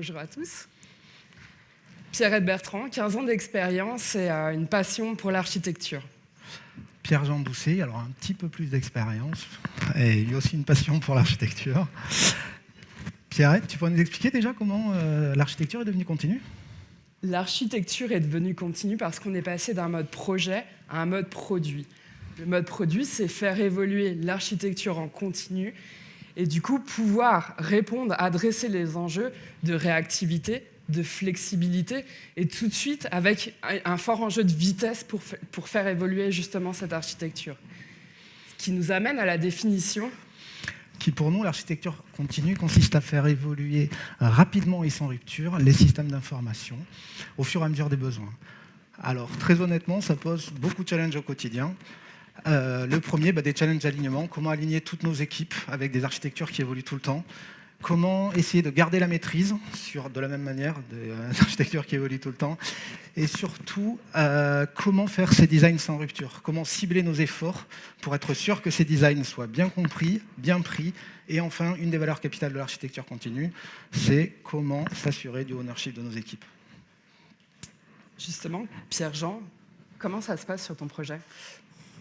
bonjour à tous. Pierrette Bertrand, 15 ans d'expérience et une passion pour l'architecture. Pierre-Jean Doucet, alors un petit peu plus d'expérience, et lui aussi une passion pour l'architecture. Pierrette, tu pourrais nous expliquer déjà comment l'architecture est devenue continue ? L'architecture est devenue continue parce qu'on est passé d'un mode projet à un mode produit. Le mode produit, c'est faire évoluer l'architecture en continu et du coup pouvoir répondre, adresser les enjeux de réactivité, de flexibilité et tout de suite avec un fort enjeu de vitesse pour faire évoluer justement cette architecture. Ce qui nous amène à la définition. Qui pour nous, l'architecture continue consiste à faire évoluer rapidement et sans rupture les systèmes d'information au fur et à mesure des besoins. Alors très honnêtement, ça pose beaucoup de challenges au quotidien. Le premier, des challenges d'alignement, comment aligner toutes nos équipes avec des architectures qui évoluent tout le temps, comment essayer de garder la maîtrise sur, de la même manière, des architectures qui évoluent tout le temps, et surtout, comment faire ces designs sans rupture, comment cibler nos efforts pour être sûr que ces designs soient bien compris, bien pris, et enfin, une des valeurs capitales de l'architecture continue, c'est comment s'assurer du ownership de nos équipes. Justement, Pierre-Jean, comment ça se passe sur ton projet ?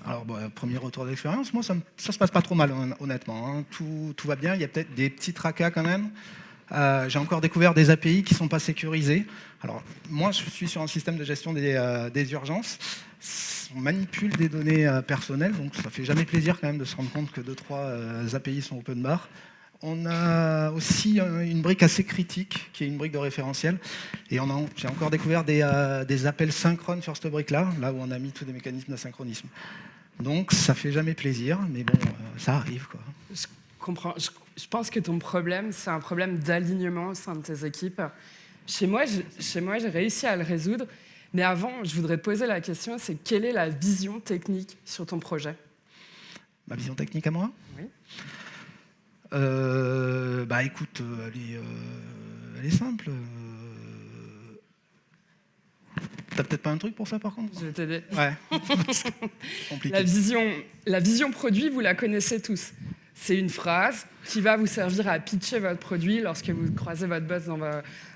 Alors, premier retour d'expérience, moi, ça se passe pas trop mal, honnêtement. Hein. Tout va bien, il y a peut-être des petits tracas quand même. J'ai encore découvert des API qui ne sont pas sécurisés. Alors, moi, je suis sur un système de gestion des urgences. On manipule des données personnelles, donc ça ne fait jamais plaisir quand même de se rendre compte que 2-3 API sont open bar. On a aussi une brique assez critique, qui est une brique de référentiel. Et j'ai encore découvert des appels synchrones sur cette brique-là, là où on a mis tous des mécanismes d'asynchronisme. Donc, ça fait jamais plaisir, mais bon, ça arrive, quoi. Je comprends. Je pense que ton problème, c'est un problème d'alignement au sein de tes équipes. Chez moi, j'ai réussi à le résoudre. Mais avant, je voudrais te poser la question, c'est quelle est la vision technique sur ton projet ? Ma vision technique à moi ? Oui. Écoute, elle est simple. T'as peut-être pas un truc pour ça, par contre ? Je vais t'aider. Ouais. Compliqué. La vision produit, vous la connaissez tous. C'est une phrase qui va vous servir à pitcher votre produit lorsque vous croisez votre boss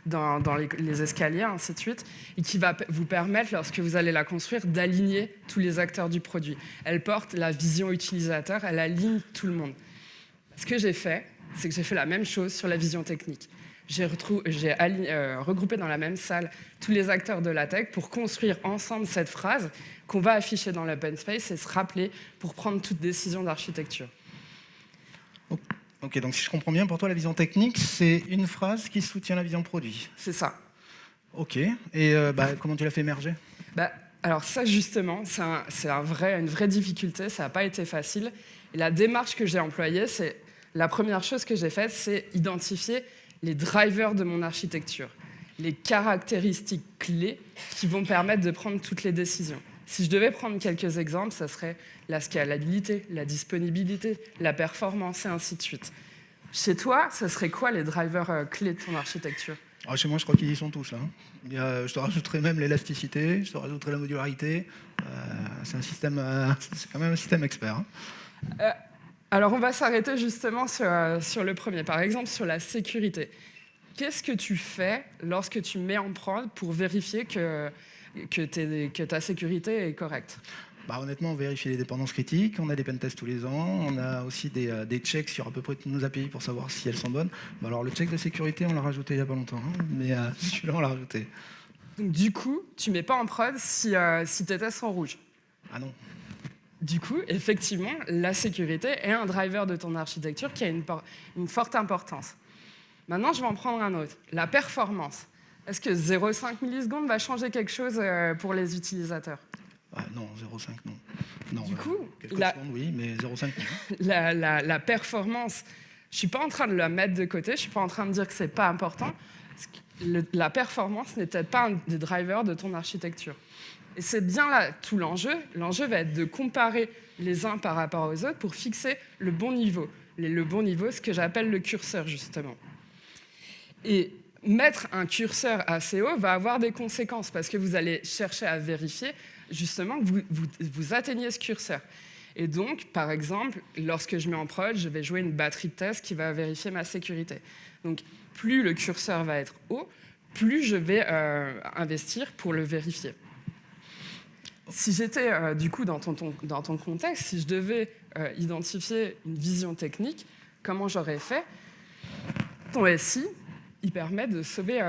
dans les escaliers, ainsi de suite, et qui va vous permettre, lorsque vous allez la construire, d'aligner tous les acteurs du produit. Elle porte la vision utilisateur, elle aligne tout le monde. Ce que j'ai fait, c'est que j'ai fait la même chose sur la vision technique. J'ai regroupé dans la même salle tous les acteurs de la tech pour construire ensemble cette phrase qu'on va afficher dans l'open space et se rappeler pour prendre toute décision d'architecture. Ok, donc si je comprends bien, pour toi, la vision technique, c'est une phrase qui soutient la vision produit. C'est ça. Ok, et comment tu l'as fait émerger ? Alors ça, justement, c'est une vraie difficulté, ça n'a pas été facile. Et la démarche que j'ai employée, c'est la première chose que j'ai faite, c'est identifier les drivers de mon architecture, les caractéristiques clés qui vont permettre de prendre toutes les décisions. Si je devais prendre quelques exemples, ça serait la scalabilité, la disponibilité, la performance et ainsi de suite. Chez toi, ça serait quoi les drivers clés de ton architecture ? Chez moi, je crois qu'ils y sont tous. Hein. Je te rajouterai même l'élasticité, je te rajouterai la modularité. C'est quand même un système expert. Hein. Alors, on va s'arrêter justement sur le premier. Par exemple, sur la sécurité. Qu'est-ce que tu fais lorsque tu mets en prod pour vérifier que ta sécurité est correcte ? Honnêtement, on vérifie les dépendances critiques, on a des pentests tous les ans, on a aussi des checks sur à peu près toutes nos API pour savoir si elles sont bonnes. Alors le check de sécurité, on l'a rajouté il n'y a pas longtemps, hein, mais celui-là, on l'a rajouté. Donc, du coup, tu ne mets pas en prod si tes tests sont rouges ? Ah non. Du coup, effectivement, la sécurité est un driver de ton architecture qui a une forte importance. Maintenant, je vais en prendre un autre. La performance. Est-ce que 0,5 millisecondes va changer quelque chose pour les utilisateurs ? Non, 0,5 non. Du coup, quelques secondes, oui, mais 0,5 non. La performance, je ne suis pas en train de la mettre de côté, je ne suis pas en train de dire que ce n'est pas important. La performance n'est peut-être pas un des drivers de ton architecture. Et c'est bien là tout l'enjeu. L'enjeu va être de comparer les uns par rapport aux autres pour fixer le bon niveau. Le bon niveau, ce que j'appelle le curseur, justement. Et mettre un curseur assez haut va avoir des conséquences parce que vous allez chercher à vérifier justement que vous atteignez ce curseur. Et donc, par exemple, lorsque je mets en prod, je vais jouer une batterie de test qui va vérifier ma sécurité. Donc, plus le curseur va être haut, plus je vais investir pour le vérifier. Si j'étais du coup dans ton contexte, si je devais identifier une vision technique, comment j'aurais fait? Ton SI, il permet de sauver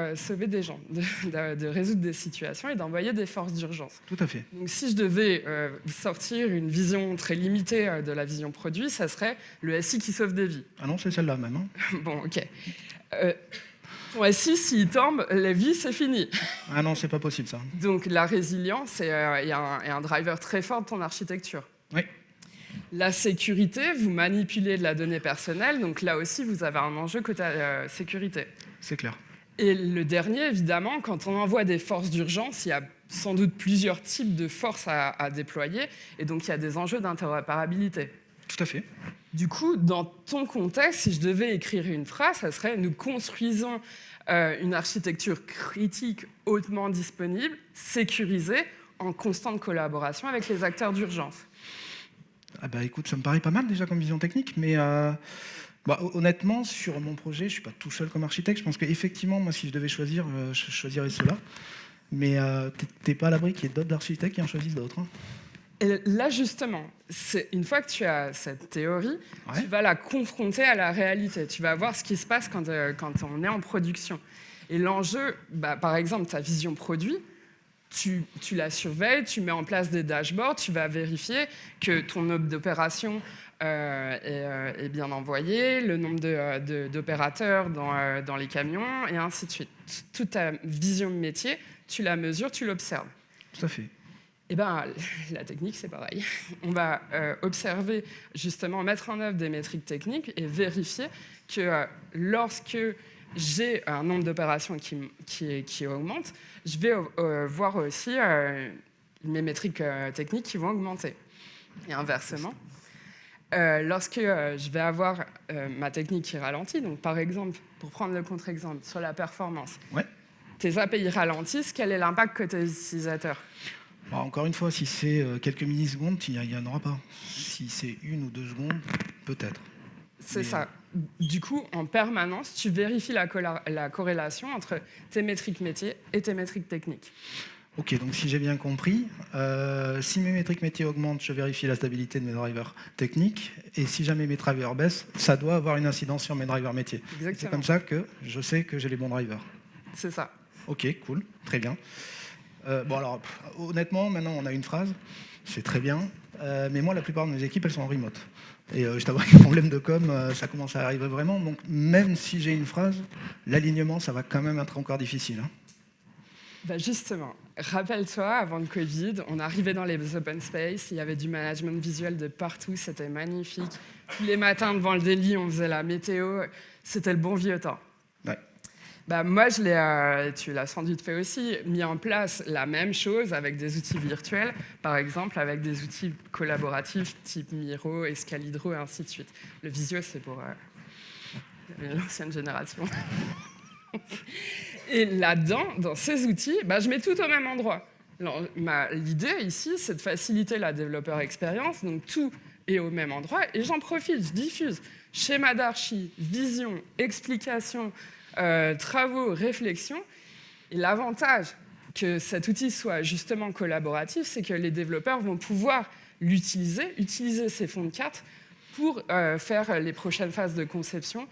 des gens, de résoudre des situations et d'envoyer des forces d'urgence. Tout à fait. Donc si je devais sortir une vision très limitée de la vision produit, ça serait le SI qui sauve des vies. Ah non, c'est celle-là même. Hein. Bon, ok. Ton SI, s'il tombe, la vie, c'est fini. Ah non, c'est pas possible ça. Donc la résilience est un driver très fort de ton architecture. Oui. La sécurité, vous manipulez de la donnée personnelle, donc là aussi, vous avez un enjeu côté sécurité. C'est clair. Et le dernier, évidemment, quand on envoie des forces d'urgence, il y a sans doute plusieurs types de forces à déployer, et donc il y a des enjeux d'interopérabilité. Tout à fait. Du coup, dans ton contexte, si je devais écrire une phrase, ça serait « Nous construisons une architecture critique hautement disponible, sécurisée, en constante collaboration avec les acteurs d'urgence. » Ah bah écoute, ça me paraît pas mal déjà comme vision technique, mais honnêtement, sur mon projet, je ne suis pas tout seul comme architecte. Je pense qu'effectivement, moi, si je devais choisir, je choisirais cela. Mais t'es pas à l'abri qu'il y ait d'autres architectes qui en choisissent d'autres. Hein. Et là, justement, une fois que tu as cette théorie, Ouais. tu vas la confronter à la réalité. Tu vas voir ce qui se passe quand on est en production. Et l'enjeu, par exemple, ta vision produit, tu la surveilles, tu mets en place des dashboards, tu vas vérifier que ton hub d'opération est bien envoyé, le nombre d'opérateurs dans les camions, et ainsi de suite. Toute ta vision de métier, tu la mesures, tu l'observes. Tout à fait. Eh ben, la technique, c'est pareil. On va observer, justement, mettre en œuvre des métriques techniques et vérifier que lorsque j'ai un nombre d'opérations qui augmente, je vais voir aussi mes métriques techniques qui vont augmenter. Et inversement, lorsque je vais avoir ma technique qui ralentit, donc par exemple, pour prendre le contre-exemple, sur la performance, Ouais. tes API ralentissent, quel est l'impact côté utilisateur ? Bon, encore une fois, si c'est quelques millisecondes, il n'y en aura pas. Si c'est 1 ou 2 secondes, peut-être. C'est ça. Du coup, en permanence, tu vérifies la corrélation entre tes métriques métiers et tes métriques techniques. Ok, donc si j'ai bien compris, si mes métriques métiers augmentent, je vérifie la stabilité de mes drivers techniques. Et si jamais mes drivers baissent, ça doit avoir une incidence sur mes drivers métiers. Exactement. C'est comme ça que je sais que j'ai les bons drivers. C'est ça. Ok, cool, très bien. Bon alors, honnêtement, maintenant on a une phrase, c'est très bien, mais moi la plupart de mes équipes elles sont en remote. Et je t'avoue que les problèmes de com, ça commence à arriver vraiment, donc même si j'ai une phrase, l'alignement ça va quand même être encore difficile. Hein. Justement, rappelle-toi, avant le Covid, on arrivait dans les open space, il y avait du management visuel de partout, c'était magnifique. Tous les matins devant le daily, on faisait la météo, c'était le bon vieux temps. Ouais. Moi, tu l'as sans doute fait aussi, mis en place la même chose avec des outils virtuels, par exemple avec des outils collaboratifs type Miro, Escalidro et ainsi de suite. Le visio, c'est pour l'ancienne génération. Et là-dedans, dans ces outils, je mets tout au même endroit. L'idée ici, c'est de faciliter la développeur expérience, donc tout est au même endroit, et j'en profite, je diffuse schéma d'archi, vision, explication, travaux, réflexions. Et l'avantage que cet outil soit justement collaboratif, c'est que les développeurs vont pouvoir utiliser ces fonds de carte pour faire les prochaines phases de conception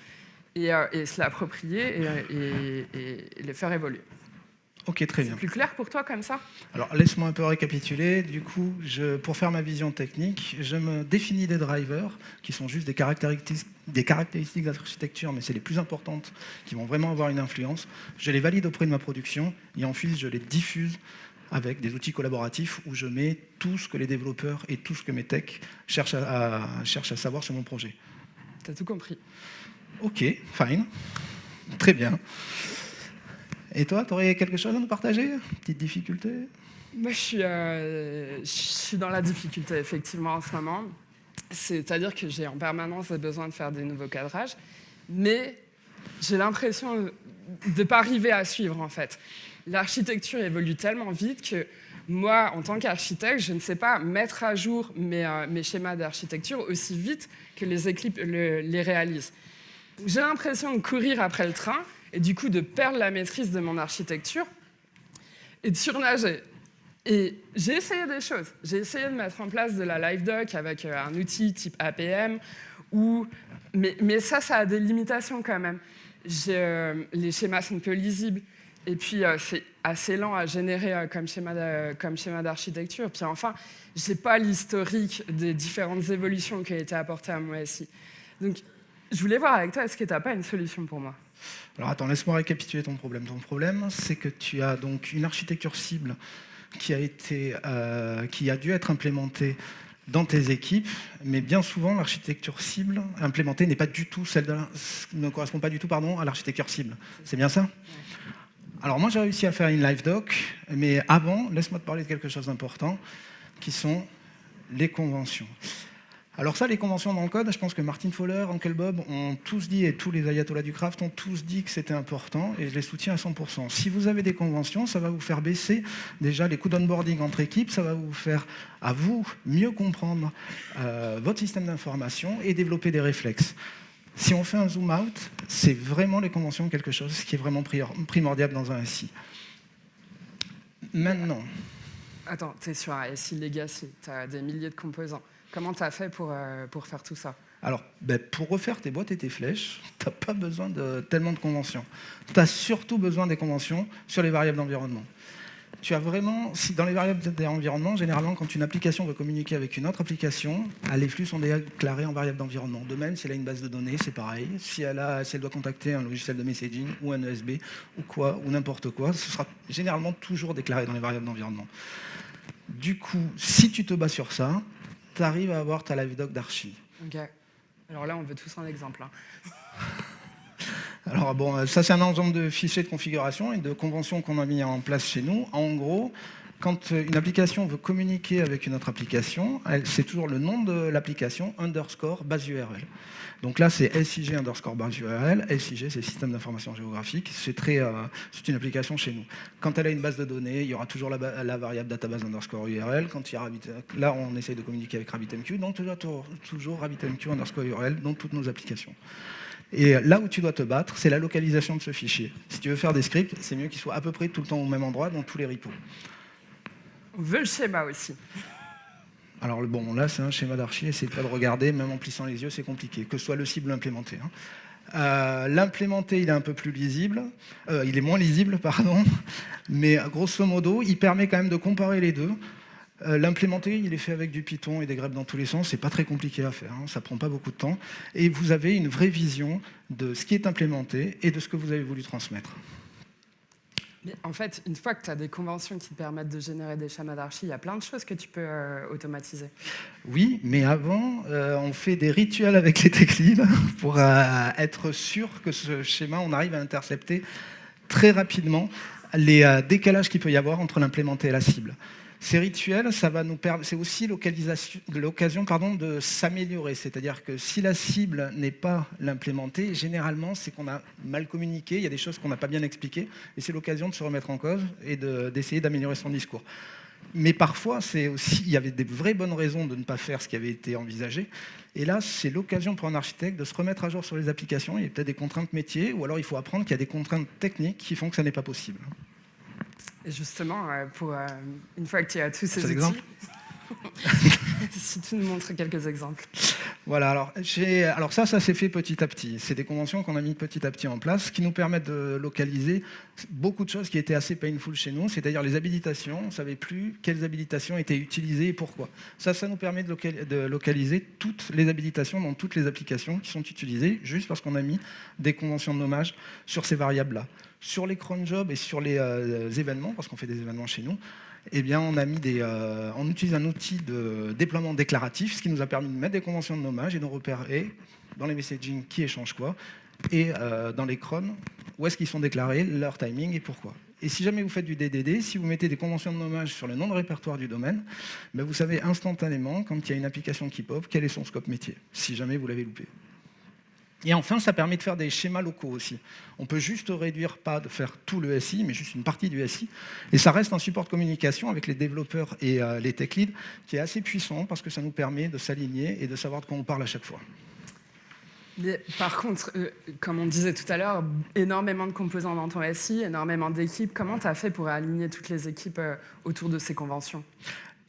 et se l'approprier et le faire évoluer. Ok, très bien. C'est plus clair pour toi comme ça ? Alors, laisse-moi un peu récapituler. Du coup, pour faire ma vision technique, je me définis des drivers qui sont juste des caractéristiques d'architecture, mais c'est les plus importantes qui vont vraiment avoir une influence. Je les valide auprès de ma production et ensuite je les diffuse avec des outils collaboratifs où je mets tout ce que les développeurs et tout ce que mes techs cherchent à savoir sur mon projet. T'as tout compris. Ok, fine. Très bien. Et toi, tu aurais quelque chose à nous partager ? Petite difficulté ? Moi, je suis dans la difficulté, effectivement, en ce moment. C'est-à-dire que j'ai en permanence besoin de faire des nouveaux cadrages, mais j'ai l'impression de ne pas arriver à suivre, en fait. L'architecture évolue tellement vite que moi, en tant qu'architecte, je ne sais pas mettre à jour mes schémas d'architecture aussi vite que les équipes les réalisent. J'ai l'impression de courir après le train et du coup de perdre la maîtrise de mon architecture et de surnager. Et j'ai essayé des choses. J'ai essayé de mettre en place de la LiveDoc avec un outil type APM, mais ça a des limitations quand même. Les schémas sont peu lisibles, et puis c'est assez lent à générer comme schéma d'architecture. Puis enfin, je n'ai pas l'historique des différentes évolutions qui ont été apportées à mon SI. Donc, je voulais voir avec toi, est-ce que tu n'as pas une solution pour moi ? Alors attends, laisse-moi récapituler ton problème. Ton problème, c'est que tu as donc une architecture cible qui a dû être implémentée dans tes équipes, mais bien souvent l'architecture cible implémentée n'est pas du tout ne correspond pas du tout à l'architecture cible. C'est bien ça ? Ouais. Alors moi j'ai réussi à faire une LiveDoc, mais avant, laisse-moi te parler de quelque chose d'important, qui sont les conventions. Alors ça, les conventions dans le code, je pense que Martin Fowler, Uncle Bob ont tous dit, et tous les ayatollahs du craft ont tous dit que c'était important, et je les soutiens à 100%. Si vous avez des conventions, ça va vous faire baisser déjà les coûts d'onboarding entre équipes, ça va vous faire, à vous, mieux comprendre votre système d'information et développer des réflexes. Si on fait un zoom out, c'est vraiment les conventions quelque chose qui est vraiment primordial dans un SI. Maintenant... Attends, tu es sur un SI Legacy, tu as des milliers de composants. Comment tu as fait pour faire tout ça ? Alors, pour refaire tes boîtes et tes flèches, tu n'as pas besoin de tellement de conventions. Tu as surtout besoin des conventions sur les variables d'environnement. Tu as vraiment, dans les variables d'environnement, généralement, quand une application veut communiquer avec une autre application, les flux sont déclarés en variables d'environnement. De même, si elle a une base de données, c'est pareil. Si elle doit contacter un logiciel de messaging ou un ESB ou n'importe quoi, ce sera généralement toujours déclaré dans les variables d'environnement. Du coup, si tu te bats sur ça, tu arrives à avoir ta LiveDoc d'archi. Ok. Alors là, on veut tous un exemple. Alors bon, ça c'est un ensemble de fichiers de configuration et de conventions qu'on a mis en place chez nous. En gros, quand une application veut communiquer avec une autre application, c'est toujours le nom de l'application _ base URL. Donc là, c'est SIG _ base URL. SIG, c'est Système d'information géographique. C'est une application chez nous. Quand elle a une base de données, il y aura toujours la variable database _ URL. Quand il y a là, on essaye de communiquer avec RabbitMQ, donc tu as toujours RabbitMQ _ URL dans toutes nos applications. Et là où tu dois te battre, c'est la localisation de ce fichier. Si tu veux faire des scripts, c'est mieux qu'ils soient à peu près tout le temps au même endroit dans tous les repos. On veut le schéma aussi. Alors bon, là c'est un schéma d'archi, essayez pas de regarder, même en plissant les yeux, c'est compliqué, que ce soit le cible ou l'implémenté. L'implémenté, il est un peu plus lisible, il est moins lisible, pardon, mais grosso modo, il permet quand même de comparer les deux. L'implémenté, il est fait avec du Python et des greffes dans tous les sens, c'est pas très compliqué à faire, ça prend pas beaucoup de temps, et vous avez une vraie vision de ce qui est implémenté et de ce que vous avez voulu transmettre. Mais en fait, une fois que tu as des conventions qui te permettent de générer des schémas d'archi, il y a plein de choses que tu peux automatiser. Oui, mais avant, on fait des rituels avec les tech leads pour être sûr que ce schéma, on arrive à intercepter très rapidement les décalages qu'il peut y avoir entre l'implémenté et la cible. Ces rituels, c'est aussi l'occasion de s'améliorer. C'est-à-dire que si la cible n'est pas l'implémenté, généralement, c'est qu'on a mal communiqué, il y a des choses qu'on n'a pas bien expliquées, et c'est l'occasion de se remettre en cause et d'essayer d'améliorer son discours. Mais parfois, il y avait des vraies bonnes raisons de ne pas faire ce qui avait été envisagé. Et là, c'est l'occasion pour un architecte de se remettre à jour sur les applications. Il y a peut-être des contraintes métiers, ou alors il faut apprendre qu'il y a des contraintes techniques qui font que ça n'est pas possible. Et justement, une fois que tu as tous ces outils, si tu nous montres quelques exemples. Voilà, alors ça s'est fait petit à petit. C'est des conventions qu'on a mis petit à petit en place, qui nous permettent de localiser beaucoup de choses qui étaient assez painful chez nous, c'est-à-dire les habilitations. On ne savait plus quelles habilitations étaient utilisées et pourquoi. Ça nous permet de localiser toutes les habilitations dans toutes les applications qui sont utilisées, juste parce qu'on a mis des conventions de nommage sur ces variables-là. Sur les cron jobs et sur les événements, parce qu'on fait des événements chez nous, eh bien, on utilise un outil de déploiement déclaratif, ce qui nous a permis de mettre des conventions de nommage et de repérer dans les messaging qui échangent quoi, et dans les crons, où est-ce qu'ils sont déclarés, leur timing et pourquoi. Et si jamais vous faites du DDD, si vous mettez des conventions de nommage sur le nom de répertoire du domaine, ben vous savez instantanément, quand il y a une application qui pop, quel est son scope métier, si jamais vous l'avez loupé. Et enfin, ça permet de faire des schémas locaux aussi. On peut juste réduire, pas de faire tout le SI, mais juste une partie du SI. Et ça reste un support de communication avec les développeurs et les tech leads qui est assez puissant parce que ça nous permet de s'aligner et de savoir de quoi on parle à chaque fois. Mais par contre, comme on disait tout à l'heure, énormément de composants dans ton SI, énormément d'équipes. Comment tu as fait pour aligner toutes les équipes autour de ces conventions?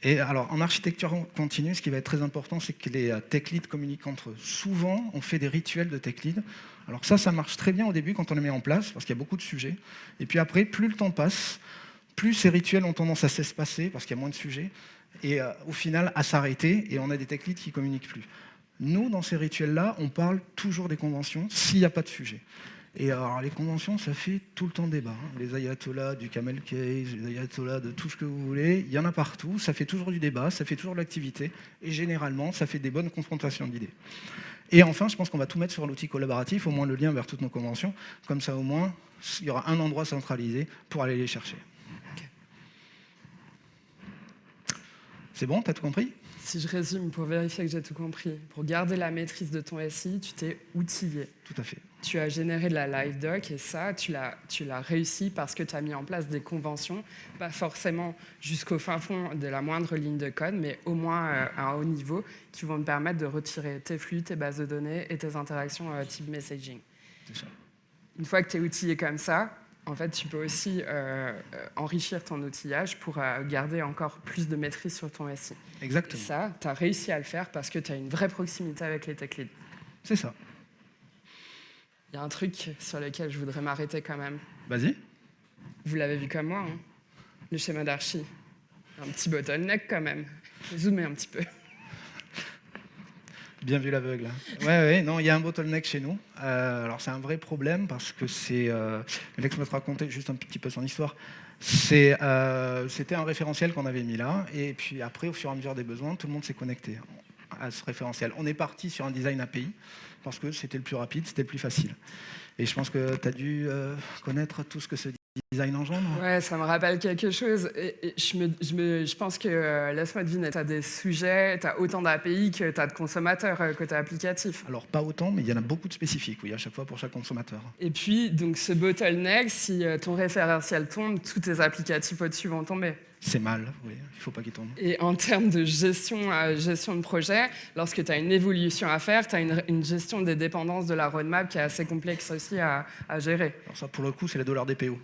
Et alors, en architecture continue, ce qui va être très important, c'est que les tech leads communiquent entre eux. Souvent, on fait des rituels de tech lead. Alors ça marche très bien au début quand on les met en place, parce qu'il y a beaucoup de sujets. Et puis après, plus le temps passe, plus ces rituels ont tendance à s'espacer, parce qu'il y a moins de sujets, et au final, à s'arrêter, et on a des tech leads qui ne communiquent plus. Nous, dans ces rituels-là, on parle toujours des conventions, s'il n'y a pas de sujet. Et alors, les conventions, ça fait tout le temps débat. Les ayatollahs du camel case, les ayatollahs de tout ce que vous voulez, il y en a partout, ça fait toujours du débat, ça fait toujours de l'activité, et généralement, ça fait des bonnes confrontations d'idées. Et enfin, je pense qu'on va tout mettre sur l'outil collaboratif, au moins le lien vers toutes nos conventions, comme ça au moins, il y aura un endroit centralisé pour aller les chercher. Okay. C'est bon, t'as tout compris ? Si je résume, pour vérifier que j'ai tout compris, pour garder la maîtrise de ton SI, tu t'es outillé. Tout à fait. Tu as généré de la live doc et ça, tu l'as réussi parce que tu as mis en place des conventions, pas forcément jusqu'au fin fond de la moindre ligne de code, mais au moins à un haut niveau, qui vont te permettre de retirer tes flux, tes bases de données et tes interactions type messaging. C'est ça. Une fois que tu es outillé comme ça, en fait, tu peux aussi enrichir ton outillage pour garder encore plus de maîtrise sur ton SI. Exactement. Et ça, tu as réussi à le faire parce que tu as une vraie proximité avec les tech leads. C'est ça. Il y a un truc sur lequel je voudrais m'arrêter quand même. Vas-y. Vous l'avez vu comme moi, hein, le schéma d'archi. Un petit bottleneck quand même. Je vais zoomer un petit peu. Bien vu l'aveugle. Ouais, non, il y a un bottleneck chez nous. Alors c'est un vrai problème parce que c'est... Alex m'a raconté juste un petit peu son histoire. C'était un référentiel qu'on avait mis là, et puis après, au fur et à mesure des besoins, tout le monde s'est connecté à ce référentiel. On est parti sur un design API parce que c'était le plus rapide, c'était le plus facile. Et je pense que tu as dû connaître tout ce que ce design engendre. Ouais, ça me rappelle quelque chose. Et je pense que, laisse-moi deviner, tu as des sujets, tu as autant d'API que tu as de consommateurs côté applicatif. Alors, pas autant, mais il y en a beaucoup de spécifiques, oui, à chaque fois pour chaque consommateur. Et puis, donc, ce bottleneck, si ton référentiel tombe, tous tes applicatifs au-dessus vont tomber. C'est mal, oui, il ne faut pas qu'il tombe. Et en termes de gestion de projet, lorsque tu as une évolution à faire, tu as une gestion des dépendances de la roadmap qui est assez complexe aussi à gérer. Alors ça, pour le coup, c'est la douleur des PO.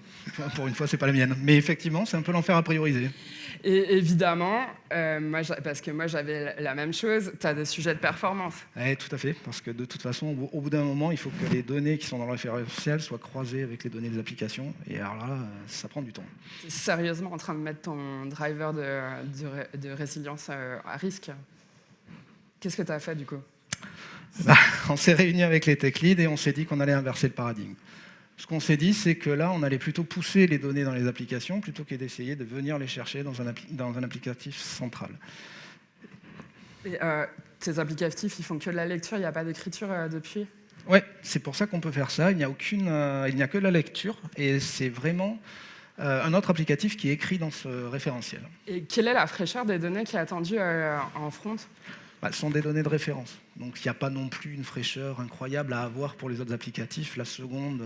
Pour une fois, c'est pas la mienne. Mais effectivement, c'est un peu l'enfer à prioriser. Et évidemment, parce que moi j'avais la même chose, tu as des sujets de performance. Oui, tout à fait, parce que de toute façon, au bout d'un moment, il faut que les données qui sont dans le référentiel soient croisées avec les données des applications, et alors là, ça prend du temps. Tu es sérieusement en train de mettre ton driver de résilience à risque. Qu'est-ce que tu as fait du coup ? On s'est réunis avec les tech leads et on s'est dit qu'on allait inverser le paradigme. Ce qu'on s'est dit, c'est que là, on allait plutôt pousser les données dans les applications plutôt que d'essayer de venir les chercher dans un applicatif central. Et tes applicatifs, ils font que de la lecture, il n'y a pas d'écriture depuis ? Oui, c'est pour ça qu'on peut faire ça. Il n'y a que de la lecture et c'est vraiment un autre applicatif qui est écrit dans ce référentiel. Et quelle est la fraîcheur des données qui est attendue en front ? Ce sont des données de référence. Donc il n'y a pas non plus une fraîcheur incroyable à avoir pour les autres applicatifs. La seconde,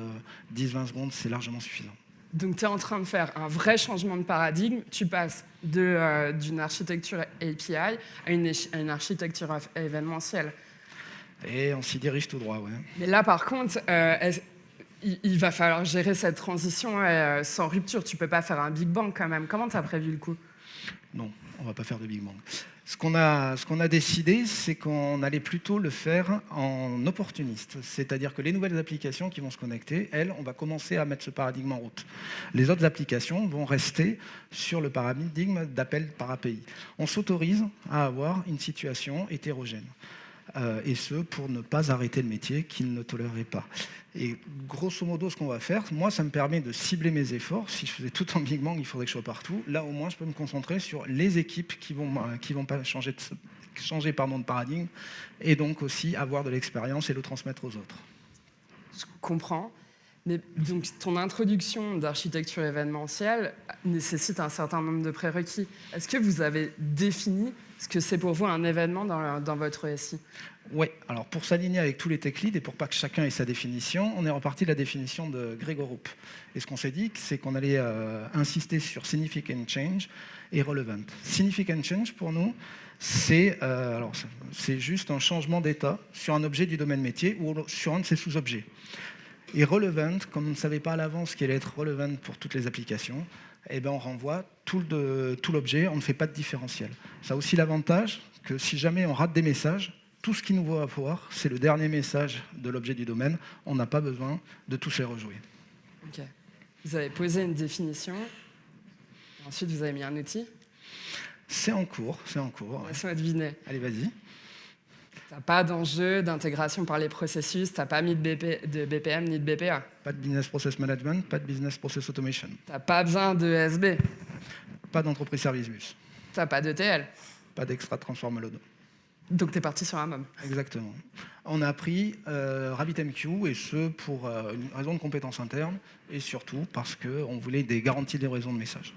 10-20 secondes, c'est largement suffisant. Donc tu es en train de faire un vrai changement de paradigme. Tu passes d'une architecture API à une architecture événementielle. Et on s'y dirige tout droit, ouais. Mais là, par contre, il va falloir gérer cette transition sans rupture. Tu ne peux pas faire un Big Bang quand même. Comment tu as prévu le coup ? Non, on ne va pas faire de Big Bang. Ce qu'on a décidé, c'est qu'on allait plutôt le faire en opportuniste. C'est-à-dire que les nouvelles applications qui vont se connecter, elles, on va commencer à mettre ce paradigme en route. Les autres applications vont rester sur le paradigme d'appel par API. On s'autorise à avoir une situation hétérogène. Et ce, pour ne pas arrêter le métier qu'il ne tolérerait pas. Et grosso modo, ce qu'on va faire, moi, ça me permet de cibler mes efforts. Si je faisais tout en Big Bang, il faudrait que je sois partout. Là, au moins, je peux me concentrer sur les équipes qui vont pas changer de paradigme, et donc aussi avoir de l'expérience et le transmettre aux autres. Je comprends. Mais donc, ton introduction d'architecture événementielle nécessite un certain nombre de prérequis. Est-ce que vous avez défini ce que c'est pour vous un événement dans votre SI? Oui, alors pour s'aligner avec tous les tech leads et pour pas que chacun ait sa définition, on est reparti de la définition de Grégoroup. Et ce qu'on s'est dit, c'est qu'on allait insister sur significant change et relevant. Significant change, pour nous, c'est juste un changement d'état sur un objet du domaine métier ou sur un de ses sous-objets. Et relevant, comme on ne savait pas à l'avance qu'il allait être relevant pour toutes les applications, eh ben on renvoie tout l'objet, on ne fait pas de différentiel. Ça a aussi l'avantage que si jamais on rate des messages, tout ce qui nous va avoir, c'est le dernier message de l'objet du domaine. On n'a pas besoin de tous les rejouer. Ok. Vous avez posé une définition. Ensuite, vous avez mis un outil. C'est en cours. Laisse-moi deviner. Allez, vas-y. T'as pas d'enjeu d'intégration par les processus, t'as pas mis de BPM ni de BPA. Pas de business process management, pas de business process automation. T'as pas besoin de SB. Pas d'entreprise service bus. T'as pas d'ETL. Pas d'extra transform load. Donc t'es parti sur un MOM. Exactement. On a pris RabbitMQ, et ce pour une raison de compétences internes, et surtout parce qu'on voulait des garanties de livraison de messages.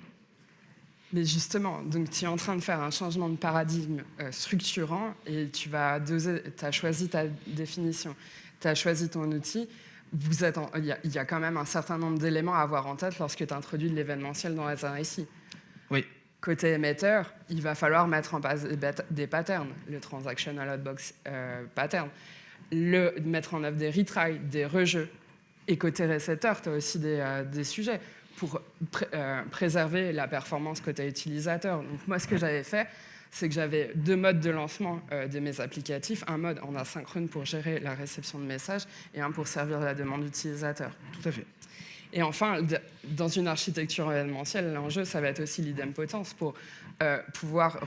Mais justement, donc tu es en train de faire un changement de paradigme structurant et tu as choisi ta définition, tu as choisi ton outil. Il y a quand même un certain nombre d'éléments à avoir en tête lorsque tu introduis de l'événementiel dans un SI. Oui. Côté émetteur, il va falloir mettre en place des patterns, le transactional outbox pattern, mettre en œuvre des retries, des rejeux. Et côté récepteur, tu as aussi des sujets pour préserver la performance côté utilisateur. Donc moi, ce que j'avais fait, c'est que j'avais 2 modes de lancement de mes applicatifs, un mode en asynchrone pour gérer la réception de messages et un pour servir la demande utilisateur. Tout à fait. Et enfin, dans une architecture événementielle, l'enjeu, ça va être aussi l'idempotence pour pouvoir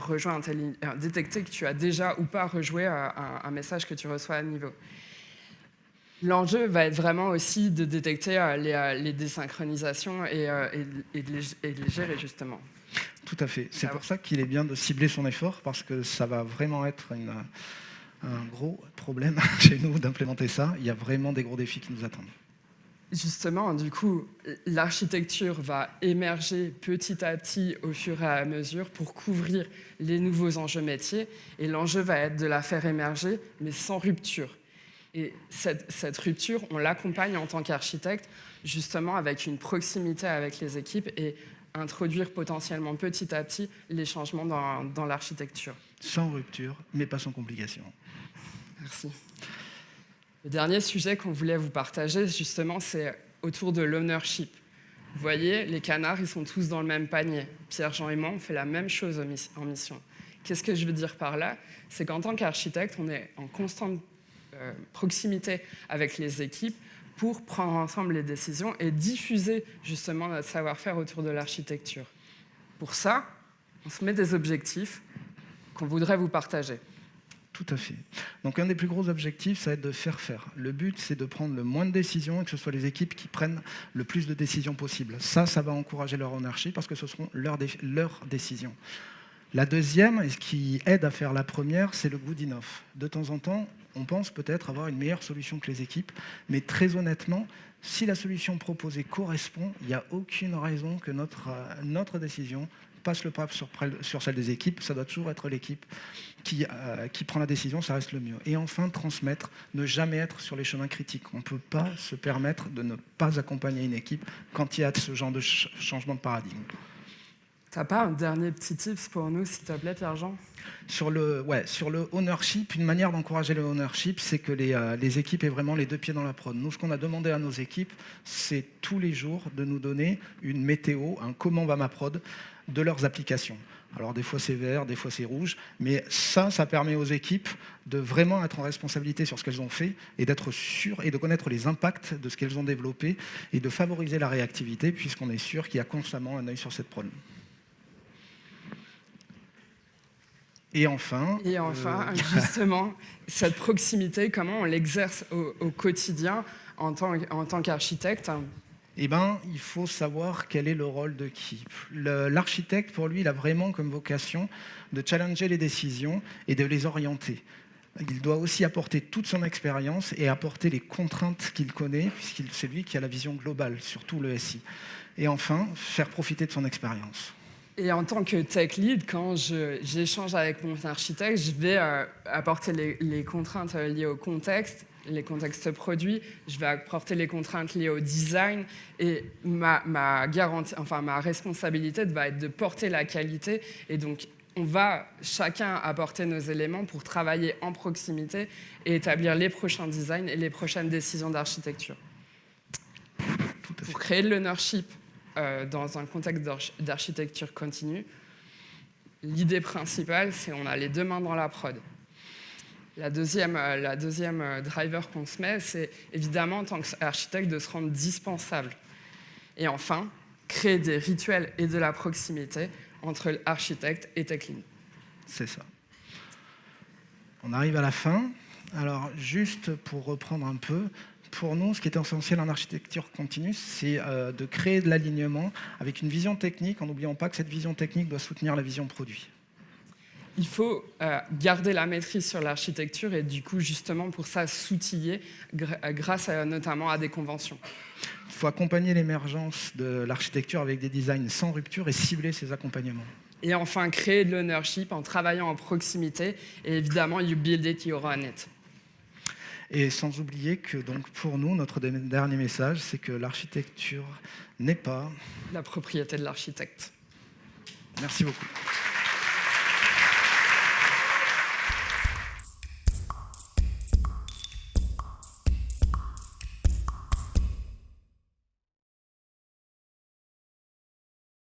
détecter que tu as déjà ou pas rejoué un message que tu reçois à niveau. L'enjeu va être vraiment aussi de détecter les désynchronisations et de les gérer, justement. Tout à fait. C'est pour ça qu'il est bien de cibler son effort, parce que ça va vraiment être un gros problème chez nous d'implémenter ça. Il y a vraiment des gros défis qui nous attendent. Justement, du coup, l'architecture va émerger petit à petit au fur et à mesure pour couvrir les nouveaux enjeux métiers. Et l'enjeu va être de la faire émerger, mais sans rupture. Et cette rupture, on l'accompagne en tant qu'architecte, justement avec une proximité avec les équipes et introduire potentiellement petit à petit les changements dans l'architecture. Sans rupture, mais pas sans complication. Merci. Le dernier sujet qu'on voulait vous partager, justement, c'est autour de l'ownership. Vous voyez, les canards, ils sont tous dans le même panier. Pierre, Jean et moi, on fait la même chose en mission. Qu'est-ce que je veux dire par là? C'est qu'en tant qu'architecte, on est en constante proximité avec les équipes pour prendre ensemble les décisions et diffuser justement notre savoir-faire autour de l'architecture. Pour ça, on se met des objectifs qu'on voudrait vous partager. Tout à fait. Donc un des plus gros objectifs, ça va être de faire faire. Le but, c'est de prendre le moins de décisions et que ce soit les équipes qui prennent le plus de décisions possible. Ça va encourager leur ownership parce que ce seront leurs décisions. La deuxième, et ce qui aide à faire la première, c'est le good enough. De temps en temps, on pense peut-être avoir une meilleure solution que les équipes, mais très honnêtement, si la solution proposée correspond, il n'y a aucune raison que notre décision passe le pas sur celle des équipes. Ça doit toujours être l'équipe qui prend la décision, ça reste le mieux. Et enfin, transmettre, ne jamais être sur les chemins critiques. On ne peut pas se permettre de ne pas accompagner une équipe quand il y a ce genre de changement de paradigme. T'as pas un dernier petit tips pour nous, s'il te plaît, Pierre-Jean ? Sur le ownership, une manière d'encourager le ownership, c'est que les équipes aient vraiment les 2 pieds dans la prod. Nous, ce qu'on a demandé à nos équipes, c'est tous les jours de nous donner une météo, un comment va ma prod, de leurs applications. Alors des fois c'est vert, des fois c'est rouge, mais ça permet aux équipes de vraiment être en responsabilité sur ce qu'elles ont fait et d'être sûres et de connaître les impacts de ce qu'elles ont développé et de favoriser la réactivité puisqu'on est sûr qu'il y a constamment un œil sur cette prod. Et enfin, justement, cette proximité, comment on l'exerce au quotidien en tant qu'architecte ? Eh bien, il faut savoir quel est le rôle de qui. L'architecte, pour lui, il a vraiment comme vocation de challenger les décisions et de les orienter. Il doit aussi apporter toute son expérience et apporter les contraintes qu'il connaît, puisqu'il c'est lui qui a la vision globale sur tout le SI. Et enfin, faire profiter de son expérience. Et en tant que tech lead, quand j'échange avec mon architecte, je vais apporter les contraintes liées au contexte, les contextes produits, je vais apporter les contraintes liées au design, et ma responsabilité va être de porter la qualité. Et donc, on va chacun apporter nos éléments pour travailler en proximité et établir les prochains designs et les prochaines décisions d'architecture. Pour créer de l'ownership dans un contexte d'architecture continue, l'idée principale, c'est qu'on a les deux mains dans la prod. La deuxième driver qu'on se met, c'est évidemment, en tant qu'architecte, de se rendre dispensable. Et enfin, créer des rituels et de la proximité entre l'architecte et tech lead. C'est ça. On arrive à la fin. Alors, juste pour reprendre un peu, pour nous, ce qui est essentiel en architecture continue, c'est de créer de l'alignement avec une vision technique, en n'oubliant pas que cette vision technique doit soutenir la vision produit. Il faut garder la maîtrise sur l'architecture et du coup, justement, pour ça, s'outiller grâce notamment à des conventions. Il faut accompagner l'émergence de l'architecture avec des designs sans rupture et cibler ces accompagnements. Et enfin, créer de l'ownership en travaillant en proximité. Et évidemment, you build it, you run it. Et sans oublier que donc, pour nous, notre dernier message, c'est que l'architecture n'est pas la propriété de l'architecte. Merci beaucoup.